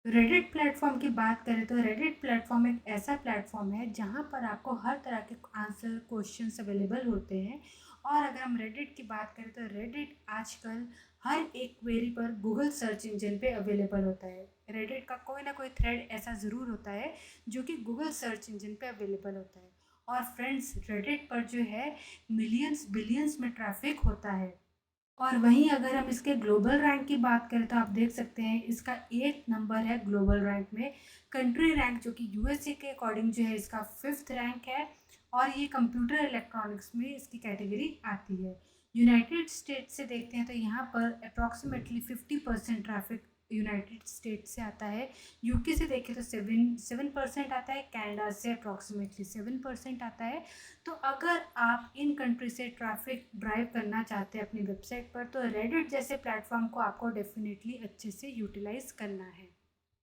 Reddit platform की बात करें तो रेडिट प्लेटफॉर्म एक ऐसा प्लेटफॉर्म है जहां पर आपको हर तरह के आंसर क्वेश्चंस अवेलेबल होते हैं। और अगर हम रेडिट की बात करें तो रेडिट आजकल हर एक क्वेरी पर गूगल सर्च इंजन पे अवेलेबल होता है। रेडिट का कोई ना कोई थ्रेड ऐसा ज़रूर होता है जो कि गूगल सर्च इंजन पे अवेलेबल होता है। और फ्रेंड्स, रेडिट पर जो है मिलियंस बिलियंस में ट्रैफिक होता है। और वहीं अगर हम इसके ग्लोबल रैंक की बात करें तो आप देख सकते हैं इसका 8 नंबर है ग्लोबल रैंक में। कंट्री रैंक जो कि यूएसए के अकॉर्डिंग जो है इसका 5th रैंक है। और ये कंप्यूटर इलेक्ट्रॉनिक्स में इसकी कैटेगरी आती है। यूनाइटेड स्टेट्स से देखते हैं तो यहाँ पर अप्रॉक्सीमेटली 50% ट्रैफिक यूनाइटेड स्टेट्स से आता है। यूके से देखें तो 7% आता है। कनाडा से अप्रॉक्सीमेटली 7% आता है। तो अगर आप इन कंट्री से ट्रैफिक ड्राइव करना चाहते हैं अपनी वेबसाइट पर तो रेडिट जैसे प्लेटफॉर्म को आपको डेफिनेटली अच्छे से यूटिलाइज करना है।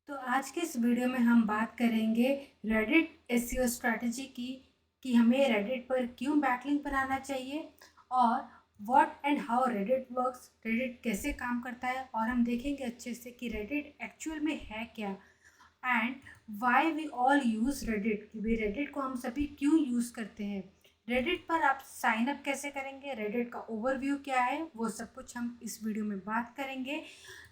तो आज के इस वीडियो में हम बात करेंगे रेडिट एसईओ स्ट्रैटेजी की, कि हमें रेडिट पर क्यों बैकलिंक बनाना चाहिए और what and how Reddit works, Reddit कैसे काम करता है, और हम देखेंगे अच्छे से कि रेडिट एक्चुअल में है क्या and why we all use Reddit, कि भाई रेडिट को हम सभी क्यों यूज़ करते हैं। रेडिट पर आप साइन अप कैसे करेंगे, रेडिट का ओवरव्यू क्या है, वो सब कुछ हम इस वीडियो में बात करेंगे।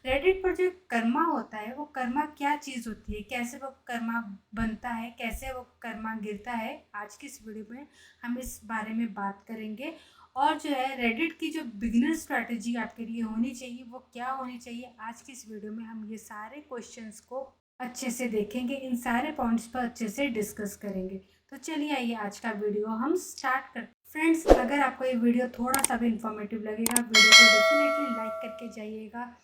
रेडिट पर जो कर्मा होता है वो कर्मा क्या चीज़ होती है, कैसे वो कर्मा बनता है, कैसे वो कर्मा गिरता है, आज की इस वीडियो में हम इस बारे में बात करेंगे। और जो है रेडिट की जो बिगिनर स्ट्रैटेजी आपके लिए होनी चाहिए वो क्या होनी चाहिए, आज की इस वीडियो में हम ये सारे क्वेश्चंस को अच्छे से देखेंगे, इन सारे पॉइंट्स पर अच्छे से डिस्कस करेंगे। तो चलिए आइए आज का वीडियो हम स्टार्ट करते हैं। फ्रेंड्स, अगर आपको ये वीडियो थोड़ा सा भी इंफॉर्मेटिव लगेगा वीडियो को डेफिनेटली लाइक करके जाइएगा।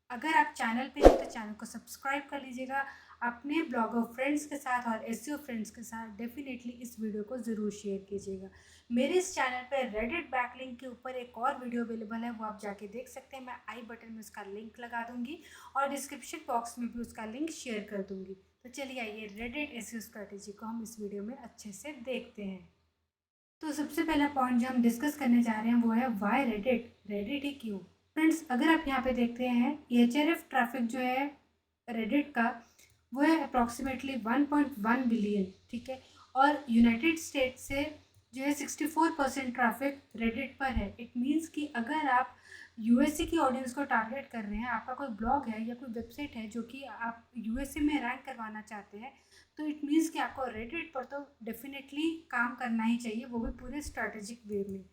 अगर आप चैनल पे हैं तो चैनल को सब्सक्राइब कर लीजिएगा। अपने ब्लॉगर फ्रेंड्स के साथ और एसईओ फ्रेंड्स के साथ डेफिनेटली इस वीडियो को ज़रूर शेयर कीजिएगा। मेरे इस चैनल पे रेडिट बैकलिंक के ऊपर एक और वीडियो अवेलेबल है, वो आप जाके देख सकते हैं। मैं आई बटन में उसका लिंक लगा दूंगी और डिस्क्रिप्शन बॉक्स में भी उसका लिंक शेयर कर दूंगी। तो चलिए आइए रेडिट एसईओ स्ट्रैटेजी को हम इस वीडियो में अच्छे से देखते हैं। तो सबसे पहला पॉइंट जो हम डिस्कस करने जा रहे हैं वो है वाई रेडिट, रेडिट ही क्यों। फ्रेंड्स, अगर आप यहाँ पे देखते हैं एचआरएफ ट्रैफिक जो है रेडिट का वो है अप्रॉक्सीमेटली 1.1 बिलियन, ठीक है। और यूनाइटेड स्टेट से जो है 64% ट्रैफिक रेडिट पर है। इट मीन्स कि अगर आप यूएसए की ऑडियंस को टारगेट कर रहे हैं, आपका कोई ब्लॉग है या कोई वेबसाइट है जो कि आप यूएसए में रैंक करवाना चाहते हैं, तो इट मीन्स कि आपको रेडिट पर तो डेफिनेटली काम करना ही चाहिए, वो भी पूरे स्ट्रैटेजिक वे में।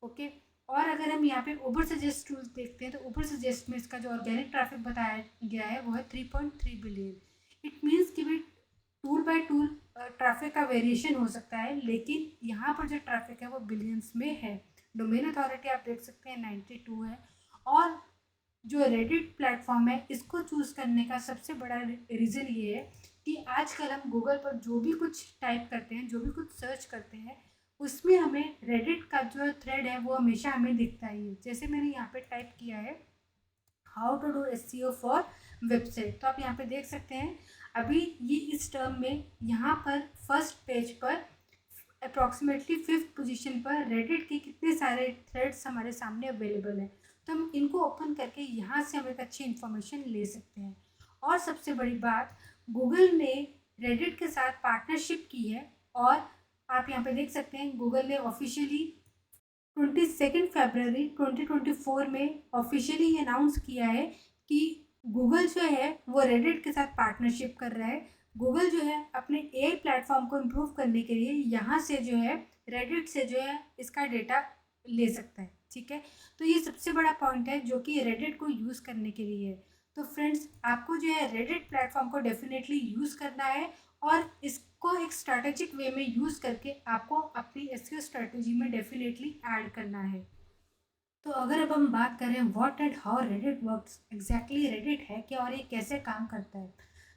ओके। और अगर हम यहाँ पे उबर सजेस्ट टूल देखते हैं तो उबर सजेस्ट में इसका जो ऑर्गेनिक ट्रैफिक बताया गया है वो है 3.3 बिलियन। इट मीन्स कि भाई टूल बाय टूल ट्रैफिक का वेरिएशन हो सकता है, लेकिन यहाँ पर जो ट्रैफिक है वो बिलियंस में है। डोमेन अथॉरिटी आप देख सकते हैं 92 है। और जो रेडिट प्लेटफॉर्म है इसको चूज़ करने का सबसे बड़ा रीज़न ये है कि आजकल हम गूगल पर जो भी कुछ टाइप करते हैं, जो भी कुछ सर्च करते हैं, उसमें हमें रेडिट का जो थ्रेड है वो हमेशा हमें दिखता ही है। जैसे मैंने यहाँ पे टाइप किया है how to do SEO for website, तो आप यहाँ पे देख सकते हैं अभी ये इस टर्म में यहाँ पर फर्स्ट पेज पर अप्रॉक्सीमेटली 5th पोजीशन पर रेडिट के कितने सारे थ्रेड्स हमारे सामने अवेलेबल हैं। तो हम इनको ओपन करके यहाँ से हम एक अच्छी इन्फॉर्मेशन ले सकते हैं। और सबसे बड़ी बात, गूगल ने रेडिट के साथ पार्टनरशिप की है। और आप यहाँ पे देख सकते हैं गूगल ने ऑफिशियली 22 फरवरी 2024 में ऑफिशियली अनाउंस किया है कि गूगल जो है वो रेडिट के साथ पार्टनरशिप कर रहा है। गूगल जो है अपने एआई प्लेटफॉर्म को इम्प्रूव करने के लिए यहाँ से जो है रेडिट से जो है इसका डेटा ले सकता है, ठीक है। तो ये सबसे बड़ा पॉइंट है जो कि रेडिट को यूज़ करने के लिए है। तो फ्रेंड्स, आपको जो है रेडिट प्लेटफॉर्म को डेफिनेटली यूज़ करना है और इसको एक स्ट्रैटेजिक वे में यूज़ करके आपको अपनी एसईओ स्ट्रैटेजी में डेफिनेटली ऐड करना है। तो अगर अब हम बात करें what and how Reddit works, exactly Reddit है क्या और ये कैसे काम करता है,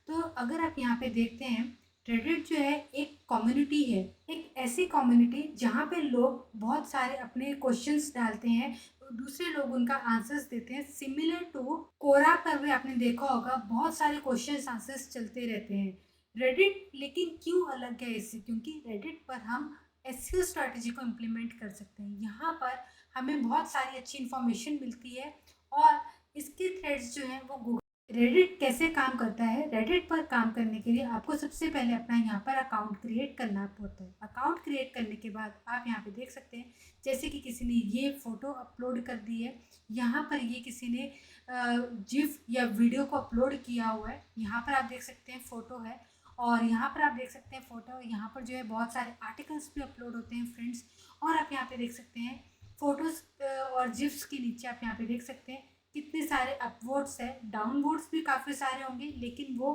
तो अगर आप यहाँ पे देखते हैं रेडिट जो है एक कम्युनिटी है, एक ऐसी कम्युनिटी जहाँ पे लोग बहुत सारे अपने क्वेश्चंस डालते हैं, दूसरे लोग उनका आंसर्स देते हैं। सिमिलर टू कोरा पर भी आपने देखा होगा बहुत सारे क्वेश्चंस आंसर्स चलते रहते हैं। रेडिट लेकिन क्यों अलग है इससे, क्योंकि रेडिट पर हम एसईओ स्ट्रैटेजी को इम्प्लीमेंट कर सकते हैं। यहाँ पर हमें बहुत सारी अच्छी इन्फॉर्मेशन मिलती है और इसके थ्रेड्स जो हैं वो गूगल रेडिट कैसे काम करता है? रेडिट पर काम करने के लिए आपको सबसे पहले अपना यहाँ पर अकाउंट क्रिएट करना होता है। अकाउंट क्रिएट करने के बाद आप यहाँ पे देख सकते हैं, जैसे कि किसी ने ये फ़ोटो अपलोड कर दी है, यहाँ पर ये किसी ने जिफ या वीडियो को अपलोड किया हुआ है। यहाँ पर आप देख सकते हैं फ़ोटो है, और यहाँ पर आप देख सकते हैं फ़ोटो, यहाँ पर जो है बहुत सारे आर्टिकल्स भी अपलोड होते हैं फ्रेंड्स। और आप यहाँ पे देख सकते हैं फ़ोटोज़ और जिफ्स के नीचे आप यहाँ पे देख सकते हैं कितने सारे अपवोड्स है, डाउनवोड्स भी काफ़ी सारे होंगे, लेकिन वो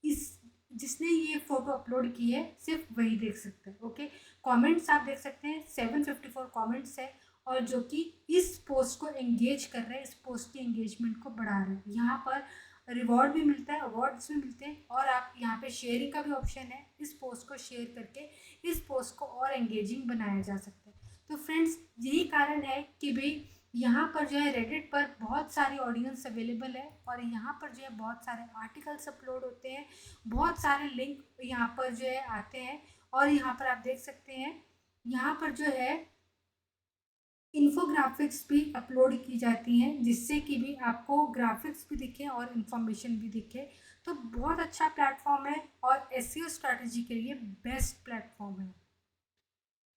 इस जिसने ये फ़ोटो अपलोड की है सिर्फ वही देख सकता है। ओके, कमेंट्स आप देख सकते हैं 754 कमेंट्स है, और जो कि इस पोस्ट को एंगेज कर रहे हैं, इस पोस्ट की एंगेजमेंट को बढ़ा रहे हैं। यहाँ पर रिवॉर्ड भी मिलता है, अवार्ड्स भी मिलते हैं, और आप यहाँ पे शेयरिंग का भी ऑप्शन है। इस पोस्ट को शेयर करके इस पोस्ट को और एंगेजिंग बनाया जा सकता है। तो फ्रेंड्स, यही कारण है कि भाई यहाँ पर जो है रेडिट पर बहुत सारी ऑडियंस अवेलेबल है, और यहाँ पर जो है बहुत सारे आर्टिकल्स अपलोड होते हैं, बहुत सारे लिंक यहाँ पर जो है आते हैं। और यहाँ पर आप देख सकते हैं, यहाँ पर जो है इन्फोग्राफिक्स भी अपलोड की जाती हैं, जिससे कि भी आपको ग्राफिक्स भी दिखे और इन्फॉर्मेशन भी दिखे। तो बहुत अच्छा प्लेटफॉर्म है, और एसईओ स्ट्रैटेजी के लिए बेस्ट प्लेटफॉर्म है।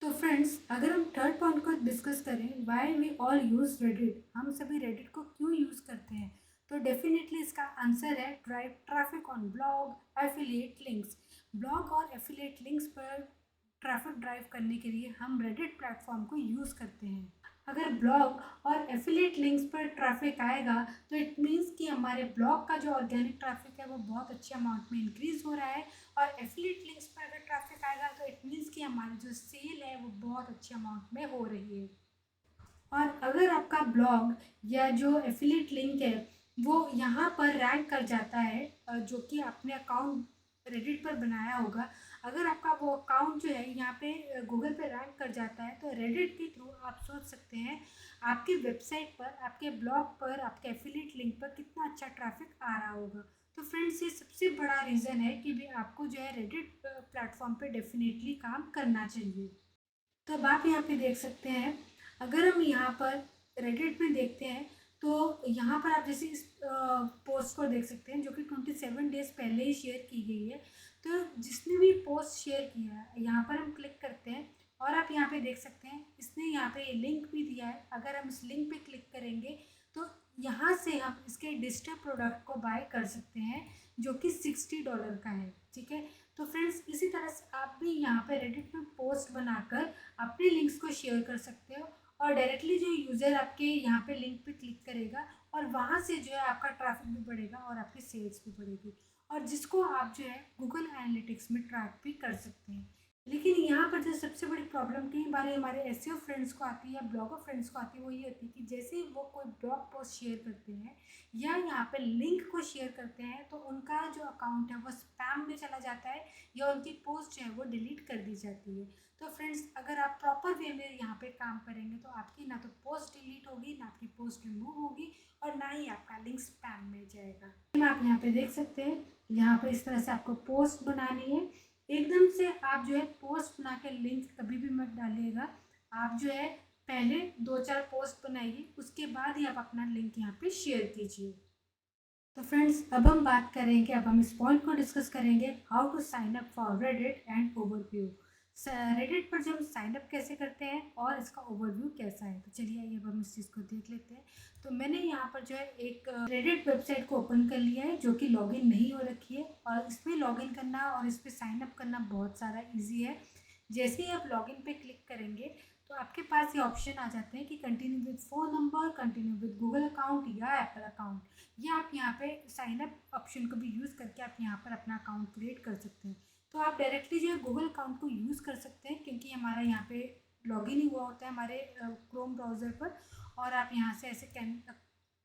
तो फ्रेंड्स, अगर हम थर्ड पॉइंट को डिस्कस करें, why we all use Reddit, हम सभी रेडिट को क्यों यूज़ करते हैं, तो डेफिनेटली इसका आंसर है drive traffic on blog, affiliate links. Blog और एफिलिएट लिंक्स पर ट्रैफिक ड्राइव करने के लिए हम रेडिट प्लेटफॉर्म को यूज़ करते हैं। अगर ब्लॉग और एफिलिएट लिंक्स पर ट्रैफिक आएगा, तो इट मीन्स कि हमारे ब्लॉग का जो ऑर्गेनिक ट्रैफिक है वो बहुत अच्छे अमाउंट में इंक्रीज़ हो रहा है, और एफिलिएट लिंक्स पर अगर ट्रैफिक आएगा तो इट मीन्स कि हमारी जो सेल है वो बहुत अच्छे अमाउंट में हो रही है। और अगर आपका ब्लॉग या जो एफिलिएट लिंक है वो यहाँ पर रैंक कर जाता है, जो कि आपने अकाउंट रेडिट पर बनाया होगा, अगर आपका वो अकाउंट जो है यहाँ पे गूगल पे रैंक कर जाता है, तो रेडिट के थ्रू आप सोच सकते हैं आपकी वेबसाइट पर, आपके ब्लॉग पर, आपके एफिलिएट लिंक पर कितना अच्छा ट्रैफिक आ रहा होगा। तो फ्रेंड्स, ये सबसे बड़ा रीज़न है कि भी आपको जो है रेडिट प्लेटफॉर्म पे डेफिनेटली काम करना चाहिए। तो अब आप यहाँ पे देख सकते हैं, अगर हम यहाँ पर रेडिट में देखते हैं, तो यहाँ पर आप जैसे इस पोस्ट को देख सकते हैं, जो कि 27 डेज पहले ही शेयर की गई है। तो जिसने भी पोस्ट शेयर किया है, यहाँ पर हम क्लिक करते हैं, और आप यहाँ पे देख सकते हैं इसने यहाँ पे लिंक भी दिया है। अगर हम इस लिंक पे क्लिक करेंगे, तो यहाँ से हम इसके डिजिटल प्रोडक्ट को बाय कर सकते हैं, जो कि $60 का है। ठीक है, तो फ्रेंड्स, इसी तरह से आप भी यहाँ पे रेडिट में पोस्ट बनाकर अपने लिंक्स को शेयर कर सकते हो, और डायरेक्टली जो यूज़र आपके यहाँ पे लिंक पे क्लिक करेगा, और वहाँ से जो है आपका ट्रैफिक भी बढ़ेगा और आपकी सेल्स भी बढ़ेगी, और जिसको आप जो है गूगल एनालिटिक्स में ट्रैक भी कर सकते हैं। लेकिन यहाँ पर जो सबसे बड़ी प्रॉब्लम कई बार हमारे एसईओ फ्रेंड्स को आती है या ब्लॉगर फ्रेंड्स को आती है, वो ये होती है कि जैसे ही वो कोई ब्लॉग पोस्ट शेयर करते हैं या यहाँ पे लिंक को शेयर करते हैं, तो उनका जो अकाउंट है वो स्पैम में चला जाता है, या उनकी पोस्ट जो है वो डिलीट कर दी जाती है। तो फ्रेंड्स, अगर आप प्रॉपर वे में यहाँ पे काम करेंगे, तो आपकी ना तो पोस्ट डिलीट होगी, ना आपकी पोस्ट रिमूव होगी, और ना ही आपका लिंक स्पैम में जाएगा। आप यहाँ पे देख सकते हैं, यहाँ पे इस तरह से आपको पोस्ट बनानी है। एकदम से आप जो है पोस्ट बना के लिंक कभी भी मत डालिएगा। आप जो है पहले 2-4 पोस्ट बनाइए, उसके बाद ही आप अपना लिंक यहाँ पे शेयर कीजिए। तो फ्रेंड्स, अब हम बात करेंगे, अब हम इस पॉइंट को डिस्कस करेंगे, how to sign up for Reddit and overview. Reddit पर जो हम साइन अप कैसे करते हैं और इसका ओवरव्यू कैसा है। तो चलिए आइए अब हम इस चीज़ को देख लेते हैं। तो मैंने यहाँ पर जो है एक रेडिट वेबसाइट को ओपन कर लिया है, जो कि लॉगिन नहीं हो रखी है, और इसमें लॉगिन करना और इस पर साइन अप करना बहुत सारा ईजी है। जैसे ही आप लॉगिन पे क्लिक करेंगे, तो आपके पास ये ऑप्शन आ जाते हैं कि continue with phone number, continue with Google account या एप्पल अकाउंट, या आप यहाँ पे साइन अप ऑप्शन को भी यूज़ करके आप यहाँ पर अपना अकाउंट क्रिएट कर सकते हैं। तो आप डायरेक्टली जो है गूगल अकाउंट को यूज़ कर सकते हैं, क्योंकि हमारा यहाँ पे लॉगिन ही हुआ होता है हमारे क्रोम ब्राउज़र पर, और आप यहाँ से ऐसे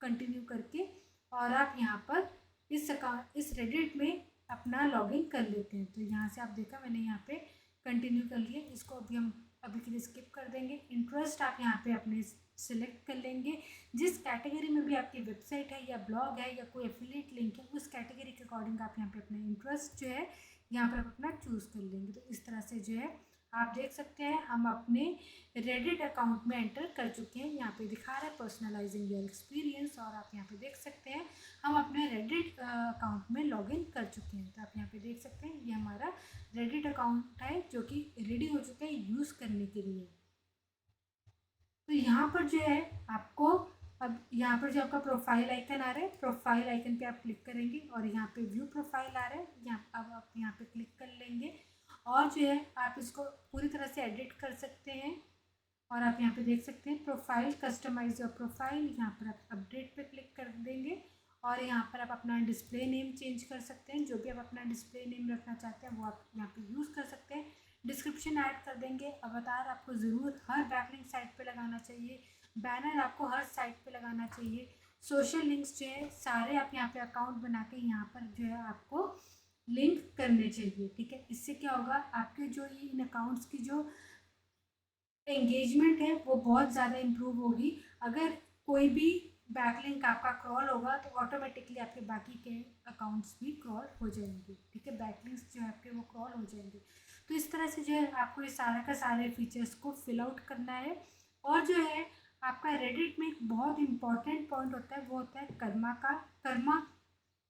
कंटिन्यू करके और आप यहाँ पर इस रेडिट में अपना लॉगिन कर लेते हैं। तो यहाँ से आप देखा मैंने यहाँ पे कंटिन्यू कर लिया। इसको अभी हम अभी के लिए स्किप कर देंगे। इंटरेस्ट आप यहाँ पे अपने सिलेक्ट कर लेंगे, जिस कैटेगरी में भी आपकी वेबसाइट है या ब्लॉग है या कोई एफिलिएट लिंक है, उस कैटेगरी के अकॉर्डिंग आप यहाँ पे अपना इंटरेस्ट जो है यहाँ पर आप अपना चूज़ कर लेंगे। तो इस तरह से जो है आप देख सकते हैं हम अपने रेडिट अकाउंट में एंटर कर चुके हैं। यहाँ पे दिखा रहा है पर्सनलाइजिंग योर एक्सपीरियंस, और आप यहाँ पे देख सकते हैं हम अपने रेडिट अकाउंट में लॉगिन कर चुके हैं। तो आप यहाँ पे देख सकते हैं ये हमारा रेडिट अकाउंट है जो कि रेडी हो चुका है यूज़ करने के लिए। तो यहाँ पर जो है आपको अब यहाँ पर जो आपका प्रोफाइल आइकन आ रहा है, प्रोफाइल आइकन पे आप क्लिक करेंगे और यहाँ पे व्यू प्रोफाइल आ रहा है, यहाँ अब आप यहाँ पे क्लिक कर लेंगे और जो है आप इसको पूरी तरह से एडिट कर सकते हैं। और आप यहाँ पे देख सकते हैं प्रोफाइल, कस्टमाइज योर प्रोफाइल, यहाँ पर आप अपडेट पे क्लिक कर देंगे और यहाँ पर आप अपना डिस्प्ले नेम चेंज कर सकते हैं। जो भी आप अपना डिस्प्ले नेम रखना चाहते हैं वो आप यहाँ पे यूज़ कर सकते हैं। डिस्क्रिप्शन ऐड कर देंगे। अवतार आपको ज़रूर हर बैकलिंक साइट पे लगाना चाहिए, बैनर आपको हर साइट पे लगाना चाहिए। सोशल लिंक्स जो है सारे आप यहाँ पे अकाउंट बना के यहाँ पर जो है आपको लिंक करने चाहिए, ठीक है। इससे क्या होगा, आपके जो ये इन अकाउंट्स की जो एंगेजमेंट है वो बहुत ज़्यादा इम्प्रूव होगी। अगर कोई भी बैकलिंक आपका क्रॉल होगा तो ऑटोमेटिकली आपके बाकी के अकाउंट्स भी क्रॉल हो जाएंगे, ठीक है। बैकलिंक्स जो है आपके वो क्रॉल हो जाएंगे। तो इस तरह से जो है आपको ये सारा का सारे फीचर्स को फिल आउट करना है। और जो है आपका रेडिट में एक बहुत इंपॉर्टेंट पॉइंट होता है, वो होता है कर्मा का। कर्मा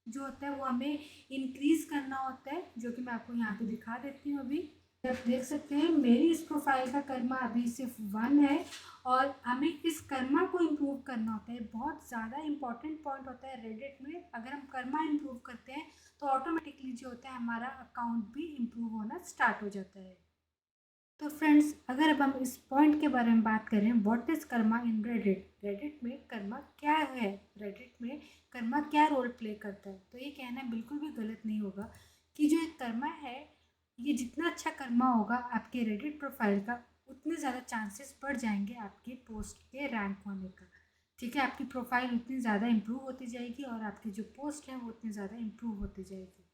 जो होता है वो हमें इंक्रीज़ करना होता है, जो कि मैं आपको यहाँ पे दिखा देती हूँ। अभी आप देख सकते हैं मेरी इस प्रोफाइल का कर्मा अभी सिर्फ 1 है और हमें इस कर्मा को इम्प्रूव करना होता है। बहुत ज़्यादा इंपॉर्टेंट पॉइंट होता है रेडिट में। अगर हम कर्मा इम्प्रूव करते हैं तो ऑटोमेटिकली जो होता है हमारा अकाउंट भी इम्प्रूव होना स्टार्ट हो जाता है। तो फ्रेंड्स, अगर अब हम इस पॉइंट के बारे में बात करें, what is Karma in Reddit, Reddit में कर्मा क्या है, रेडिट में कर्मा क्या रोल प्ले करता है, तो ये कहना बिल्कुल भी गलत नहीं होगा कि जो एक कर्मा है, ये जितना अच्छा कर्मा होगा आपके रेडिट प्रोफाइल का, उतने ज़्यादा चांसेस बढ़ जाएंगे आपके पोस्ट के रैंक होने का, ठीक है। आपकी प्रोफाइल उतनी ज़्यादा इम्प्रूव होती जाएगी और आपकी जो पोस्ट है वो उतनी ज़्यादा इम्प्रूव होती जाएगी।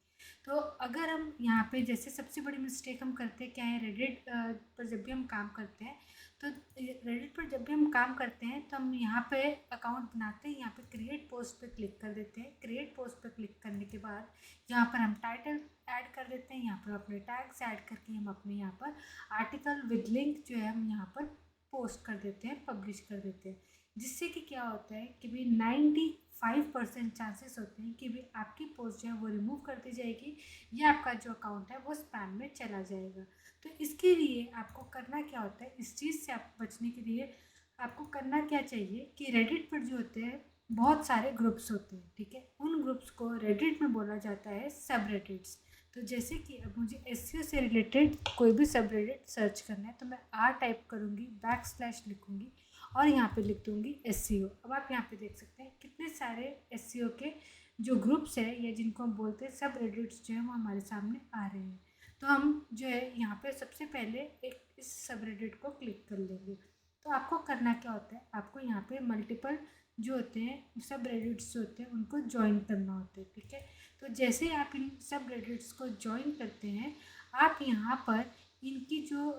तो अगर हम यहाँ पे जैसे सबसे बड़ी मिस्टेक हम करते हैं क्या है, रेडिट पर जब भी हम काम करते हैं तो रेडिट पर जब भी हम काम करते हैं तो हम यहाँ पे अकाउंट बनाते हैं, यहाँ पे क्रिएट पोस्ट पे क्लिक कर देते हैं। क्रिएट पोस्ट पे क्लिक करने के बाद यहाँ पर हम टाइटल ऐड कर देते हैं, यहाँ पर अपने टैग्स ऐड करके हम अपने यहाँ पर आर्टिकल विद लिंक जो है हम यहाँ पर पोस्ट कर देते हैं, पब्लिश कर देते हैं। जिससे कि क्या होता है कि भी 95% चांसेस होते हैं कि भी आपकी पोस्ट जो है वो रिमूव कर दी जाएगी या आपका जो अकाउंट है वो स्पैम में चला जाएगा। तो इसके लिए आपको करना क्या होता है, इस चीज़ से आप बचने के लिए आपको करना क्या चाहिए कि रेडिट पर जो होते हैं बहुत सारे ग्रुप्स होते हैं, ठीक है। उन ग्रुप्स को रेडिट में बोला जाता है सब रेडिट्स। तो जैसे कि अब मुझे एसईओ से रिलेटेड कोई भी सब रेडिट सर्च करना है तो मैं आर टाइप करूँगी, बैकस्लैश लिखूँगी और यहाँ पे लिख दूँगी एसईओ। अब आप यहाँ पे देख सकते हैं कितने सारे एसईओ के जो ग्रुप्स है या जिनको हम बोलते हैं सब रेडिट्स जो है वो हमारे सामने आ रहे हैं। तो हम जो है यहाँ पे सबसे पहले एक इस सब रेडिट को क्लिक कर लेंगे। तो आपको करना क्या होता है, आपको यहाँ पे मल्टीपल जो होते हैं सब रेडिट्स जो होते हैं उनको ज्वाइन करना होता है, ठीक है। तो जैसे ही आप इन सब रेडिट्स को ज्वाइन करते हैं, आप यहाँ पर इनकी जो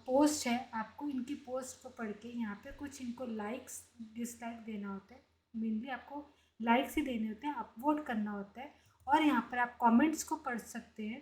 पोस्ट है, आपको इनकी पोस्ट को पढ़ के यहाँ पे कुछ इनको लाइक्स डिसलाइक देना होता है। मेनली आपको लाइक्स ही देने होते हैं, अपवोट करना होता है और यहाँ पर आप कमेंट्स को पढ़ सकते हैं।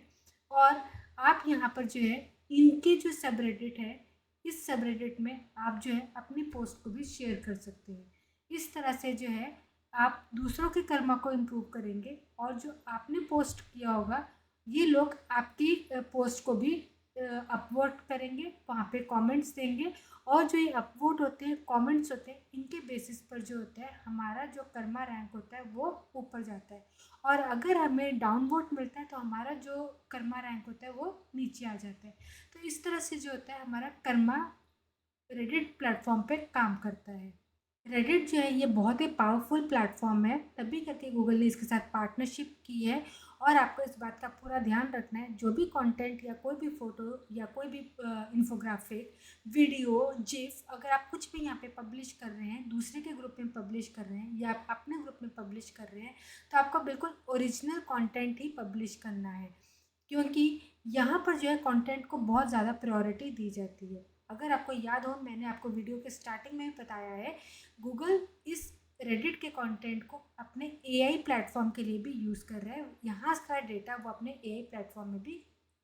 और आप यहाँ पर जो है इनके जो सबरेडिट है, इस सबरेडिट में आप जो है अपनी पोस्ट को भी शेयर कर सकते हैं। इस तरह से जो है आप दूसरों के कर्मा को इम्प्रूव करेंगे और जो आपने पोस्ट किया होगा ये लोग आपकी पोस्ट को भी अपवोट करेंगे, वहाँ पे कमेंट्स देंगे और जो ये अपवोट होते हैं, कमेंट्स होते हैं, इनके बेसिस पर जो होता है हमारा जो कर्मा रैंक होता है वो ऊपर जाता है। और अगर हमें डाउनवोट मिलता है तो हमारा जो कर्मा रैंक होता है वो नीचे आ जाता है। तो इस तरह से जो होता है हमारा कर्मा रेडिट प्लेटफॉर्म पे काम करता है। रेडिट जो है ये बहुत ही पावरफुल प्लेटफॉर्म है, तभी करके गूगल ने इसके साथ पार्टनरशिप की है। और आपको इस बात का पूरा ध्यान रखना है, जो भी कंटेंट या कोई भी फ़ोटो या कोई भी इन्फोग्राफिक वीडियो जिफ अगर आप कुछ भी यहाँ पे पब्लिश कर रहे हैं, दूसरे के ग्रुप में पब्लिश कर रहे हैं या आप अपने ग्रुप में पब्लिश कर रहे हैं, तो आपको बिल्कुल ओरिजिनल कंटेंट ही पब्लिश करना है, क्योंकि यहाँ पर जो है कंटेंट को बहुत ज़्यादा प्रायोरिटी दी जाती है। अगर आपको याद हो, मैंने आपको वीडियो के स्टार्टिंग में ही बताया है, गूगल इस रेडिट के कंटेंट को अपने एआई प्लेटफॉर्म के लिए भी यूज़ कर रहा है। यहाँ का डेटा वो अपने एआई प्लेटफॉर्म में भी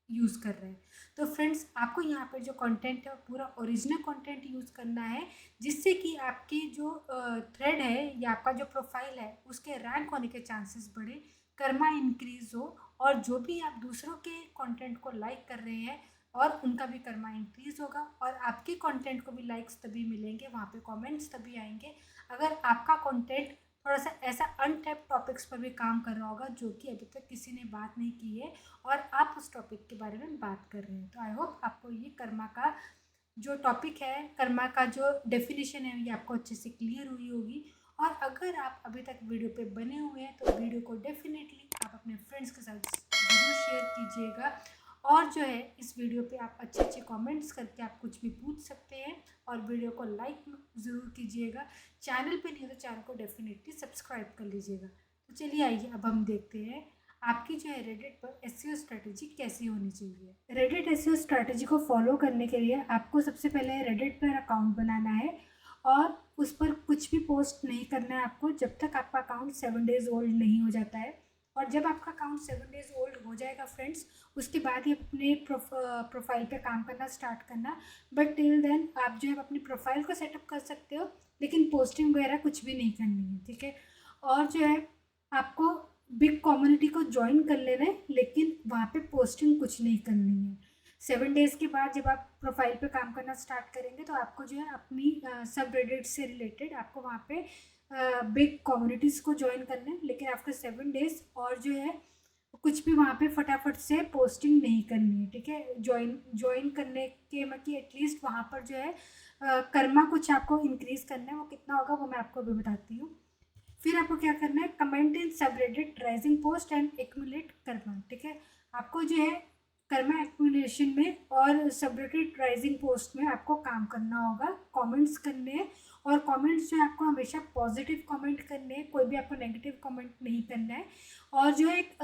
यूज़ कर रहे हैं। तो फ्रेंड्स, आपको यहाँ पर जो कंटेंट है वो पूरा ओरिजिनल कंटेंट यूज़ करना है, जिससे कि आपकी जो थ्रेड है या आपका जो प्रोफाइल है उसके रैंक होने के चांसेस बढ़े, कर्मा इंक्रीज हो, और जो भी आप दूसरों के कंटेंट को लाइक कर रहे हैं और उनका भी कर्मा इंक्रीज होगा, और आपके कंटेंट को भी लाइक्स तभी मिलेंगे, वहाँ पे कमेंट्स तभी आएंगे अगर आपका कंटेंट थोड़ा सा ऐसा अनटैप टॉपिक्स पर भी काम कर रहा होगा जो कि अभी तक किसी ने बात नहीं की है और आप उस टॉपिक के बारे में बात कर रहे हैं। तो आई होप आपको ये कर्मा का जो टॉपिक है, कर्मा का जो डेफिनेशन है, ये आपको अच्छे से क्लियर हुई होगी। और अगर आप अभी तक वीडियो पे बने हुए हैं तो वीडियो को डेफिनेटली आप अपने फ्रेंड्स के साथ ज़रूर शेयर कीजिएगा, और जो है इस वीडियो पे आप अच्छे अच्छे कमेंट्स करके आप कुछ भी पूछ सकते हैं, और वीडियो को लाइक ज़रूर कीजिएगा। चैनल पे नहीं है तो चैनल को डेफिनेटली सब्सक्राइब कर लीजिएगा। तो चलिए आइए अब हम देखते हैं आपकी जो है रेडिट पर एसईओ स्ट्रेटेजी कैसी होनी चाहिए। रेडिट एसईओ स्ट्रेटेजी को फॉलो करने के लिए आपको सबसे पहले रेडिट पर अकाउंट बनाना है, और उस पर कुछ भी पोस्ट नहीं करना है आपको जब तक आपका अकाउंट 7 डेज़ ओल्ड नहीं हो जाता है। और जब आपका अकाउंट 7 डेज़ ओल्ड हो जाएगा फ्रेंड्स, उसके बाद ही अपने प्रोफाइल पे काम करना स्टार्ट करना। बट टिल देन आप जो है अपनी प्रोफाइल को सेटअप कर सकते हो, लेकिन पोस्टिंग वगैरह कुछ भी नहीं करनी है, ठीक है। और जो है आपको बिग कम्युनिटी को ज्वाइन कर लेना है, लेकिन वहाँ पे पोस्टिंग कुछ नहीं करनी है। 7 डेज़ के बाद जब आप प्रोफाइल पे काम करना स्टार्ट करेंगे तो आपको जो है अपनी सब रेडिट से रिलेटेड आपको वहाँ पे बिग कम्युनिटीज़ को ज्वाइन करना है, लेकिन आफ्टर 7 डेज़, और जो है कुछ भी वहाँ पे फटाफट से पोस्टिंग नहीं करनी है, ठीक है। ज्वाइन करने के मतलब एटलीस्ट वहाँ पर जो है कर्मा कुछ आपको इंक्रीज करना है, वो कितना होगा वो मैं आपको अभी बताती हूँ। फिर आपको क्या करना है, comment in subreddit rising post and accumulate Karma, ठीक है। आपको जो है कर्मा एक्यूमुलेशन में और सबरेडिट राइजिंग पोस्ट में आपको काम करना होगा, कमेंट्स करने हैं, और कमेंट्स जो है आपको हमेशा पॉजिटिव कमेंट करने हैं, कोई भी आपको नेगेटिव कमेंट नहीं करना है, और जो है एक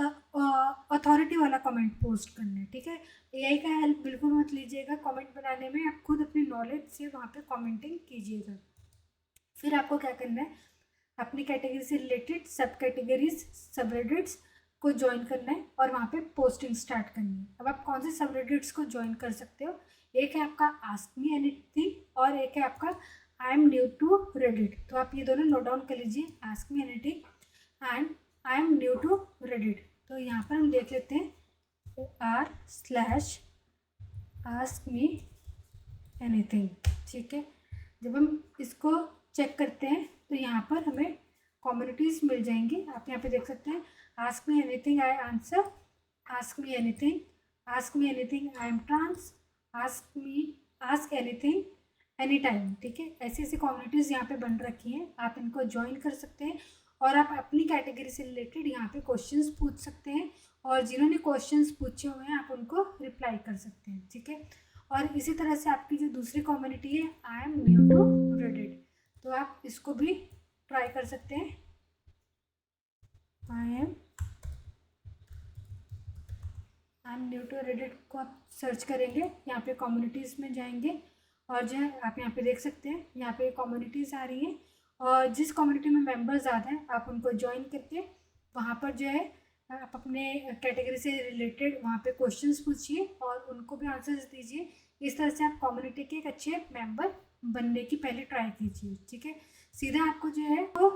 अथॉरिटी वाला कमेंट पोस्ट करना है, ठीक है। एआई का हेल्प बिल्कुल मत लीजिएगा कमेंट बनाने में, आप खुद अपनी नॉलेज से वहाँ पे कमेंटिंग कीजिएगा। फिर आपको क्या करना है, अपनी कैटेगरी से रिलेटेड सब कैटेगरीज सबरेडिट्स को ज्वाइन करना है और वहाँ पे पोस्टिंग स्टार्ट करनी है। अब आप कौन से सबरेडिट्स को ज्वाइन कर सकते हो, एक है आपका आस्क मी एनीथिंग और एक है आपका I am new to Reddit. तो आप ये दोनों नोट डाउन कर लीजिए, ask me anything and I am new to Reddit. तो यहाँ पर हम देख लेते हैं r/ask me anything, ठीक है। जब हम इसको चेक करते हैं तो यहाँ पर हमें कम्युनिटीज़ मिल जाएंगी। आप यहाँ पे देख सकते हैं, ask me anything I answer, ask me anything I am trans, ask anything any time, ठीक है। ऐसी ऐसी कम्युनिटीज़ यहाँ पे बन रखी हैं, आप इनको ज्वाइन कर सकते हैं और आप अपनी कैटेगरी से रिलेटेड यहाँ पे क्वेश्चंस पूछ सकते हैं, और जिन्होंने क्वेश्चंस पूछे हुए हैं आप उनको रिप्लाई कर सकते हैं, ठीक है। और इसी तरह से आपकी जो दूसरी कम्युनिटी है I am new to Reddit, तो आप इसको भी ट्राई कर सकते हैं। I am new to Reddit को आप सर्च करेंगे, यहाँ पे कम्युनिटीज़ में जाएंगे और जो है आप यहाँ पे देख सकते हैं, यहाँ पे कम्युनिटीज़ आ रही हैं, और जिस कम्युनिटी में मेंबर्स ज़्यादा हैं आप उनको ज्वाइन करके वहाँ पर जो है आप अपने कैटेगरी से रिलेटेड वहाँ पे क्वेश्चंस पूछिए और उनको भी आंसर्स दीजिए। इस तरह से आप कम्युनिटी के एक अच्छे मेंबर बनने की पहले ट्राई कीजिए, ठीक है। सीधा आपको जो है तो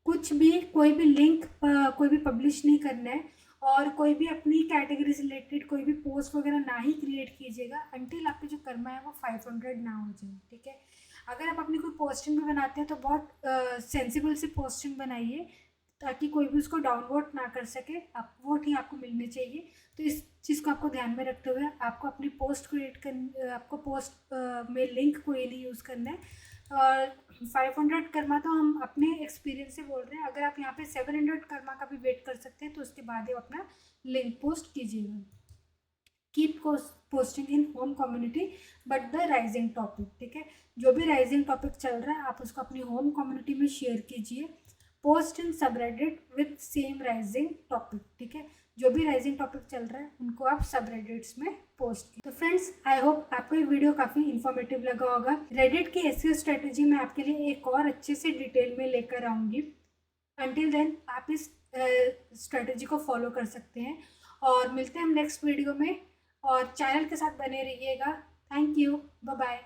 कुछ भी कोई भी लिंक कोई भी पब्लिश नहीं करना है, और कोई भी अपनी कैटेगरी से रिलेटेड कोई भी पोस्ट वगैरह ना ही क्रिएट कीजिएगा अंटिल आपकी जो कर्मा है वो 500 ना हो जाए, ठीक है। अगर आप अपनी कोई पोस्टिंग भी बनाते हैं तो बहुत सेंसिबल से पोस्टिंग बनाइए, ताकि कोई भी उसको डाउनवोट ना कर सके, आप वोट ही आपको मिलने चाहिए। तो इस चीज़ को आपको ध्यान में रखते हुए आपको अपनी पोस्ट क्रिएट कर आपको पोस्ट में लिंक कोई नहीं यूज़ करना है। और 500 कर्मा तो हम अपने एक्सपीरियंस से बोल रहे हैं, अगर आप यहाँ पे 700 कर्मा का भी वेट कर सकते हैं तो उसके बाद ही अपना लिंक पोस्ट कीजिएगा। Keep posting in home community but the rising topic, ठीक है। जो भी राइजिंग टॉपिक चल रहा है आप उसको अपनी होम कम्युनिटी में शेयर कीजिए। Post in subreddit with same rising topic, ठीक है। जो भी राइजिंग टॉपिक चल रहा है उनको आप सबरेडिट्स में पोस्ट कीजिए। तो फ्रेंड्स, आई होप आपको ये वीडियो काफ़ी इन्फॉर्मेटिव लगा होगा। रेडिट की एसईओ स्ट्रेटेजी मैं आपके लिए एक और अच्छे से डिटेल में लेकर आऊँगी। अंटिल देन आप इस स्ट्रेटेजी को फॉलो कर सकते हैं, और मिलते हैं हम नेक्स्ट वीडियो में। और चैनल के साथ बने रहिएगा। Thank you, bye bye.